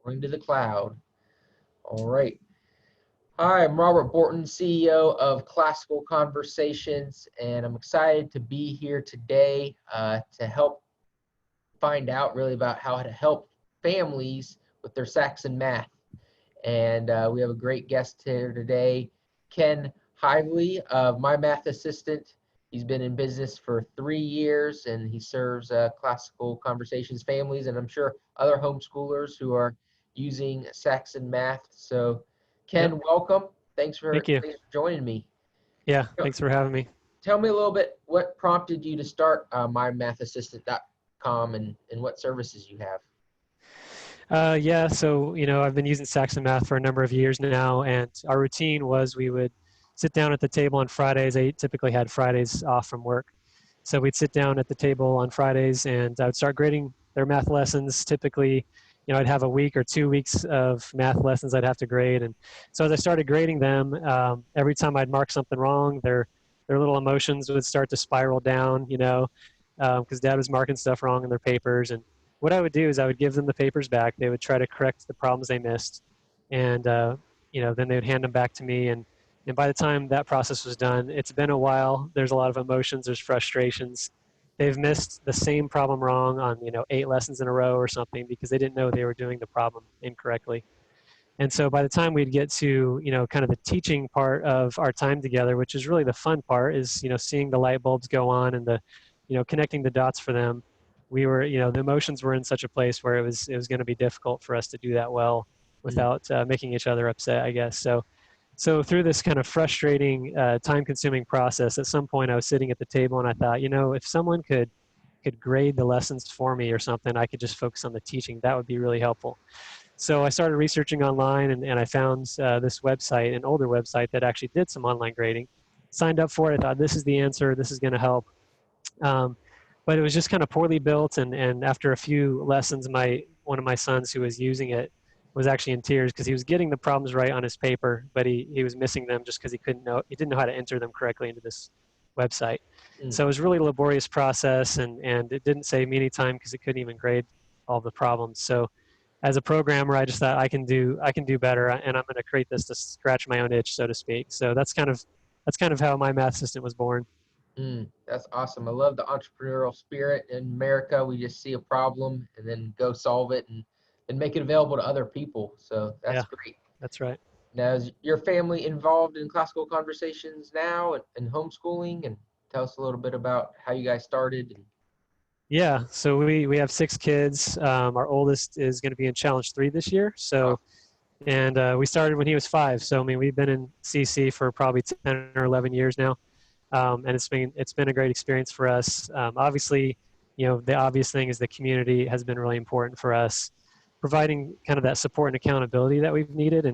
Going to the cloud. All right. Hi, I'm Robert Borton, CEO of Classical Conversations, and I'm excited to be here today to help find out really about how to help families with their Saxon math. And we have a great guest here today, Ken Hively of MyMathAssistant. He's been in business for 3 years, and he serves Classical Conversations families, and I'm sure other homeschoolers who are using Saxon math. So, Ken, Yep. welcome. Thanks for Thank you. joining me. Yeah, thanks for having me. Tell me a little bit what prompted you to start mymathassistant.com and what services you have. Yeah, so, I've been using Saxon Math for a number of years now, and our routine was we would sit down at the table on Fridays. I typically had Fridays off from work. So we'd sit down at the table on Fridays, and I would start grading their math lessons. Typically, I'd have a week or 2 weeks of math lessons I'd have to grade. And so as I started grading them, every time I'd mark something wrong, their little emotions would start to spiral down, because Dad was marking stuff wrong in their papers. And what I would do is I would give them the papers back. They would try to correct the problems they missed, and then they would hand them back to me. And by the time that process was done, it's been a while. There's a lot of emotions. There's frustrations. They've missed the same problem wrong on 8 lessons in a row or something because they didn't know they were doing the problem incorrectly. And so by the time we'd get to kind of the teaching part of our time together, which is really the fun part, is seeing the light bulbs go on and the connecting the dots for them. We were the emotions were in such a place where it was going to be difficult for us to do that well without making each other upset, I guess. So through this kind of frustrating, time-consuming process, at some point I was sitting at the table and I thought, if someone could grade the lessons for me or something, I could just focus on the teaching. That would be really helpful. So I started researching online, and I found this website, an older website that actually did some online grading. Signed up for it. I thought, this is the answer. This is going to help. But it was just kind of poorly built, and after a few lessons, one of my sons who was using it was actually in tears because he was getting the problems right on his paper, but he was missing them just because he didn't know how to enter them correctly into this website. So it was really a laborious process, and it didn't save me any time because it couldn't even grade all the problems. So as a programmer, I just thought I can do better, and I'm going to create this to scratch my own itch, so to speak. So that's kind of how my math assistant was born. That's awesome. I love the entrepreneurial spirit in America. We just see a problem and then go solve it and make it available to other people. So that's great. That's right. Now, is your family involved in Classical Conversations now and homeschooling? And tell us a little bit about how you guys started. Yeah, so we have 6 kids. Our oldest is going to be in Challenge 3 this year. So, and we started when he was 5. So I mean, we've been in CC for probably 10 or 11 years now. And it's been a great experience for us. Obviously, the obvious thing is the community has been really important for us, providing kind of that support and accountability that we've needed.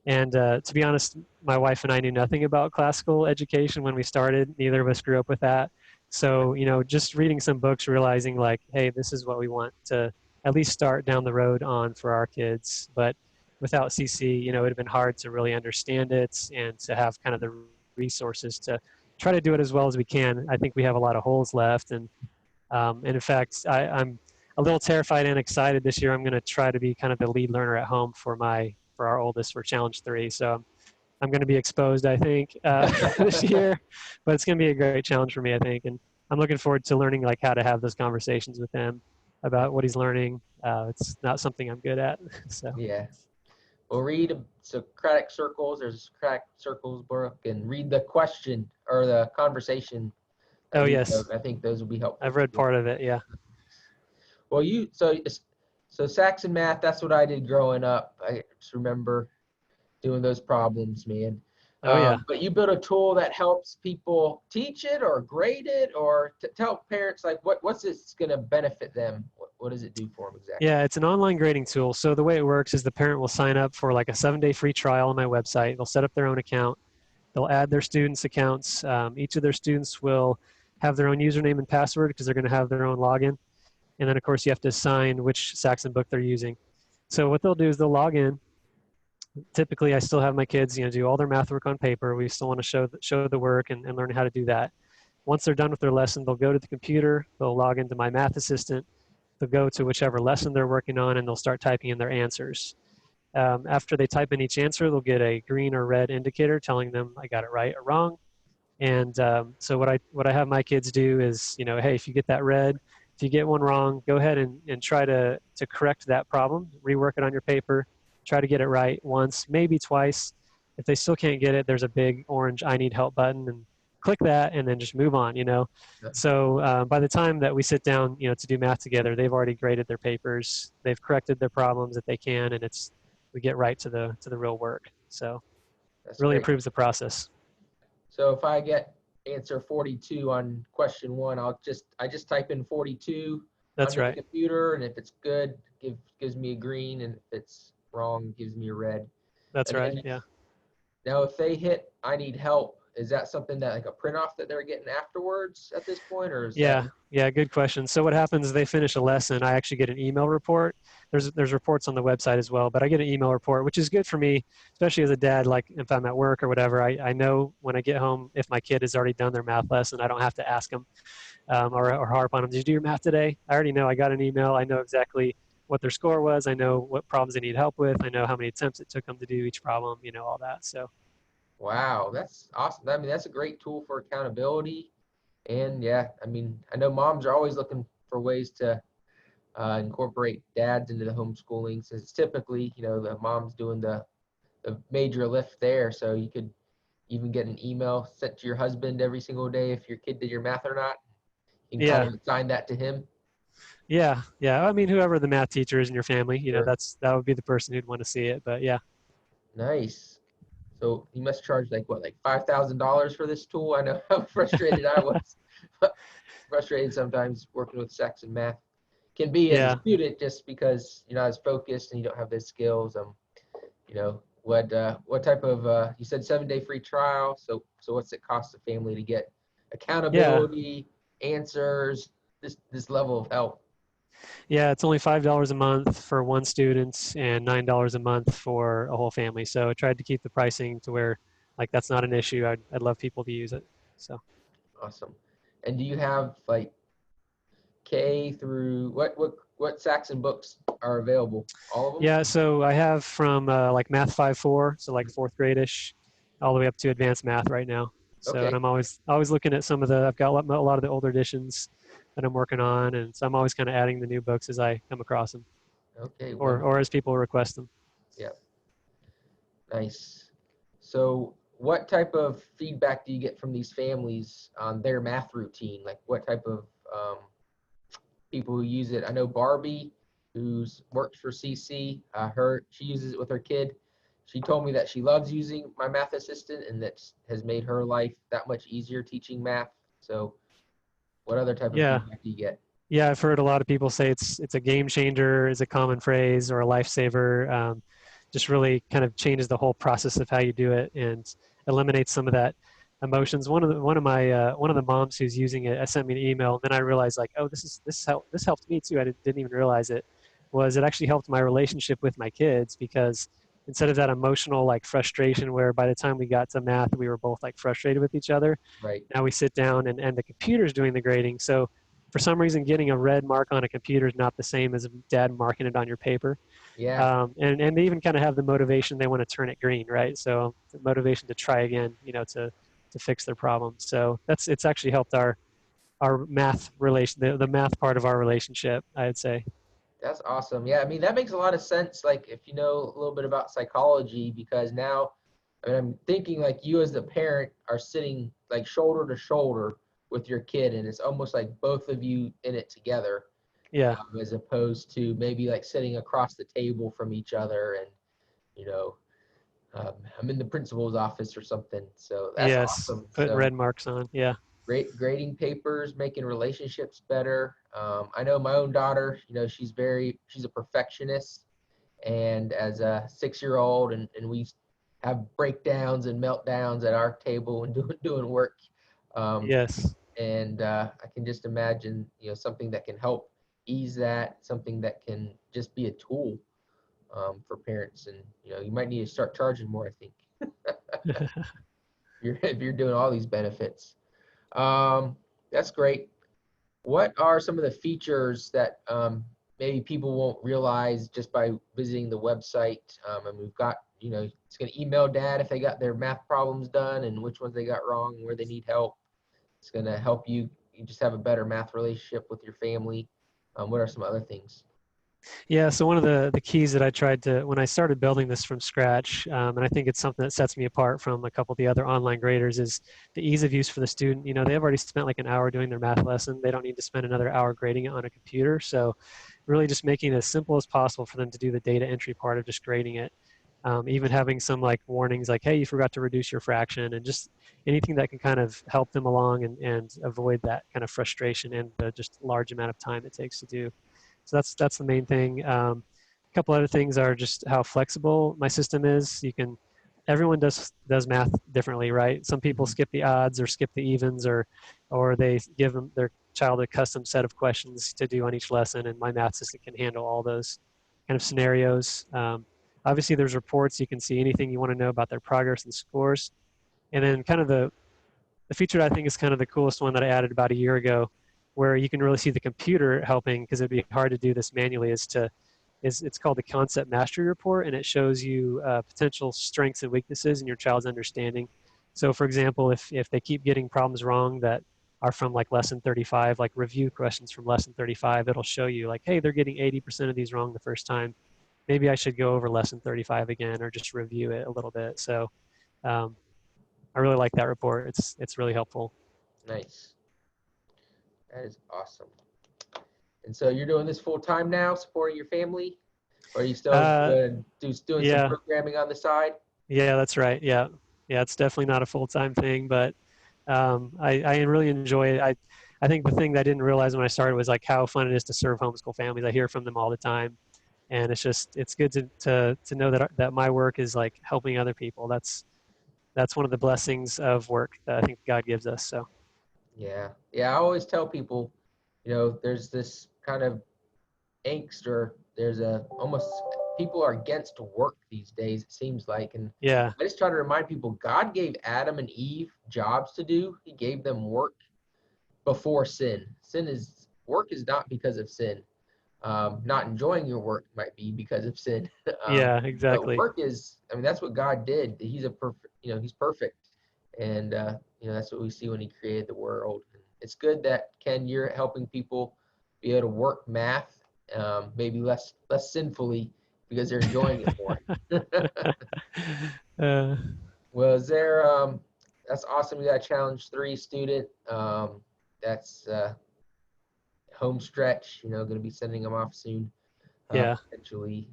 And to be honest, my wife and I knew nothing about classical education when we started. Neither of us grew up with that. So just reading some books, realizing like, hey, this is what we want to at least start down the road on for our kids. But without CC, it would have been hard to really understand it and to have kind of the resources to try to do it as well as we can. I think we have a lot of holes left, and in fact, I'm a little terrified and excited this year. I'm going to try to be kind of the lead learner at home for our oldest for Challenge 3. So I'm going to be exposed, I think, this year, but it's going to be a great challenge for me, I think, and I'm looking forward to learning like how to have those conversations with him about what he's learning. It's not something I'm good at, so. Yeah. Well, read Socratic Circles. There's a Socratic Circles book, and read the question or the conversation. Oh, yes. I think those will be helpful. I've read part of it, yeah. Well, so Saxon math, that's what I did growing up. I just remember doing those problems, man. Oh, yeah. But you built a tool that helps people teach it or grade it, or tell parents like what's this going to benefit them? What does it do for them exactly? Yeah, it's an online grading tool. So the way it works is the parent will sign up for like a 7-day free trial on my website. They'll set up their own account. They'll add their students' accounts. Each of their students will have their own username and password because they're going to have their own login. And then, of course, you have to assign which Saxon book they're using. So what they'll do is they'll log in. Typically, I still have my kids, do all their math work on paper. We still want to show the work and learn how to do that. Once they're done with their lesson, they'll go to the computer. They'll log into my math assistant. they'll go to whichever lesson they're working on and they'll start typing in their answers. After they type in each answer, they'll get a green or red indicator telling them I got it right or wrong. And so what I have my kids do is, hey, if you get that red, if you get one wrong, go ahead and try to correct that problem, rework it on your paper, try to get it right once, maybe twice. If they still can't get it, there's a big orange I need help button, and click that and then just move on. So by the time that we sit down, to do math together, they've already graded their papers, they've corrected their problems that they can, and we get right to the real work. So That's really great. improves the process. So if I get answer 42 on question 1, I just type in 42 That's under the right. computer, and if it's good, gives me a green, and if it's wrong, gives me a red. That's And right. then Yeah. now if they hit I need help, is that something that like a print off that they're getting afterwards at this point, or is that? Yeah, good question. So what happens is they finish a lesson, I actually get an email report. There's reports on the website as well, but I get an email report, which is good for me, especially as a dad. Like if I'm at work or whatever, I know when I get home if my kid has already done their math lesson. I don't have to ask them or harp on them. Did you do your math today? I already know. I got an email. I know exactly what their score was. I know what problems they need help with. I know how many attempts it took them to do each problem. All that. So Wow, that's awesome. I mean, that's a great tool for accountability. And yeah, I mean, I know moms are always looking for ways to incorporate dads into the homeschooling, since it's typically, the mom's doing the major lift there. So you could even get an email sent to your husband every single day if your kid did your math or not. You can kind yeah, of assign that to him. yeah. I mean, whoever the math teacher is in your family, Sure. that would be the person who'd want to see it. But yeah. Nice. So you must charge like what, like $5,000 for this tool? I know how frustrated I was. Frustrated sometimes working with sex and math can be as a Yeah. student, just because you're not as focused and you don't have the skills. What type of you said 7-day free trial. So what's it cost the family to get Yeah. accountability, answers, this level of help? Yeah. It's only $5 a month for one student and $9 a month for a whole family. So I tried to keep the pricing to where like that's not an issue. I'd love people to use it. So Awesome. And do you have like K through what Saxon books are available? All of them? yeah. So I have from like Math 5.4, so like fourth grade ish, all the way up to advanced math right now. So and Okay. I'm always looking at some of the I've got a lot of the older editions that I'm working on, and so I'm always kind of adding the new books as I come across them Okay. or Wonderful. as people request them. Yeah. Nice. So what type of feedback do you get from these families on their math routine? Like what type of people who use it? I know Barbie, who's works for CC, she uses it with her kid. She told me that she loves using my math assistant and that has made her life that much easier teaching math. So what other type of Yeah. feedback do you get? Yeah, I've heard a lot of people say it's a game changer, is a common phrase, or a lifesaver. Just really kind of changes the whole process of how you do it and eliminates some of that emotions. One of the moms who's using it, I sent me an email, and then I realized like, oh, this helped me too. I didn't even realize it. It actually helped my relationship with my kids because instead of that emotional like frustration where by the time we got to math we were both like frustrated with each other, Right. now we sit down and the computer's doing the grading. So for some reason, getting a red mark on a computer is not the same as dad marking it on your paper. Yeah. And they even kind of have the motivation they want to turn it green, right? So the motivation to try again, to fix their problem. So it's actually helped our math relation, the math part of our relationship, I'd say. That's awesome. Yeah, I mean, that makes a lot of sense. Like, if you know a little bit about psychology, because now, I mean, I'm thinking like you as the parent are sitting like shoulder to shoulder with your kid, and it's almost like both of you in it together, Yeah, as opposed to maybe like sitting across the table from each other. And, you know, I'm in the principal's office or something. So that's yes, awesome. putting So red marks on. Yeah, great grading papers, making relationships better. I know my own daughter, she's a perfectionist, and as a 6-year-old, and we have breakdowns and meltdowns at our table and doing work. Um, yes, and I can just imagine, something that can help ease that, something that can just be a tool for parents. And, you might need to start charging more, I think, if you're doing all these benefits. That's great. What are some of the features that maybe people won't realize just by visiting the website? And we've got, it's going to email dad if they got their math problems done and which ones they got wrong and where they need help. It's going to help you just have a better math relationship with your family. What are some other things? Yeah, so one of the keys that I tried to, when I started building this from scratch, and I think it's something that sets me apart from a couple of the other online graders, is the ease of use for the student. They've already spent like an hour doing their math lesson. They don't need to spend another hour grading it on a computer. So really just making it as simple as possible for them to do the data entry part of just grading it. Even having some like warnings like, hey, you forgot to reduce your fraction, and just anything that can kind of help them along and avoid that kind of frustration and the just large amount of time it takes to do. So that's the main thing. A couple other things are just how flexible my system is. Everyone does math differently, right? Some people skip the odds or skip the evens, or they give their child a custom set of questions to do on each lesson, and my math system can handle all those kind of scenarios. Obviously, there's reports. You can see anything you want to know about their progress and scores. And then kind of the feature that I think is kind of the coolest one that I added about a year ago, where you can really see the computer helping, because it'd be hard to do this manually, is it's called the concept mastery report, and it shows you potential strengths and weaknesses in your child's understanding. So for example, if they keep getting problems wrong that are from like lesson 35, like review questions from lesson 35, it'll show you like, hey, they're getting 80% of these wrong the first time. Maybe I should go over lesson 35 again or just review it a little bit. So um, I really like that report. It's really helpful. Nice. That is awesome. And so you're doing this full time now, supporting your family, or are you still Uh, doing some yeah, programming on the side? yeah, that's right. Yeah, yeah, it's definitely not a full-time thing, but I really enjoy it. I think the thing that I didn't realize when I started was like how fun it is to serve homeschool families. I hear from them all the time, and it's good to know that my work is like helping other people. That's one of the blessings of work that I think God gives us. So Yeah. Yeah. I always tell people, there's this kind of angst, or there's a almost people are against work these days, it seems like. And yeah, I just try to remind people God gave Adam and Eve jobs to do. He gave them work before sin. Work is not because of sin. Not enjoying your work might be because of sin. yeah, But exactly. work is, I mean, that's what God did. He's a perfect, he's perfect. And, that's what we see when he created the world. It's good that, Ken, you're helping people be able to work math, maybe less sinfully because they're enjoying it more. uh, Well, that's awesome. We got a challenge 3 student. That's home stretch, going to be sending them off soon, yeah. potentially.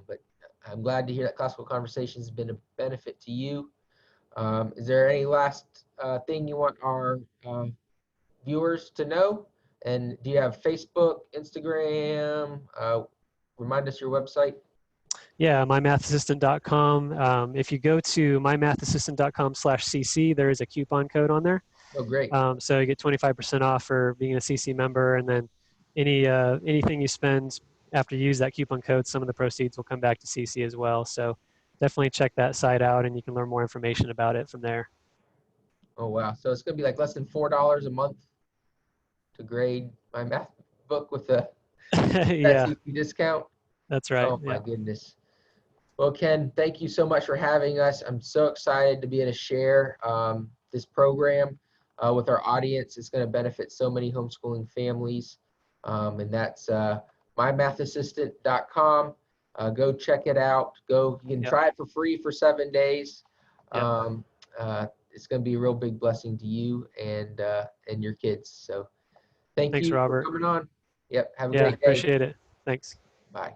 But I'm glad to hear that classical conversation has been a benefit to you. Is there any last thing you want our viewers to know? And do you have Facebook, Instagram? Remind us your website. Yeah, mymathassistant.com. If you go to mymathassistant.com/cc, there is a coupon code on there. Oh, great. So you get 25% off for being a CC member, and then anything you spend after you use that coupon code, some of the proceeds will come back to CC as well. So definitely check that site out, and you can learn more information about it from there. Oh, wow. So it's going to be like less than $4 a month to grade my math book with that Yeah, CC discount. that's right. Oh, my Yeah, goodness. Well, Ken, thank you so much for having us. I'm so excited to be able to share this program with our audience. It's going to benefit so many homeschooling families. And that's mymathassistant.com. Go check it out. You can yep, try it for free for 7 days. yep. Um, it's going to be a real big blessing to you and your kids. So thank Thanks, you for Robert. coming on. Yep. Have a Yeah, great day. appreciate it. Thanks. Bye.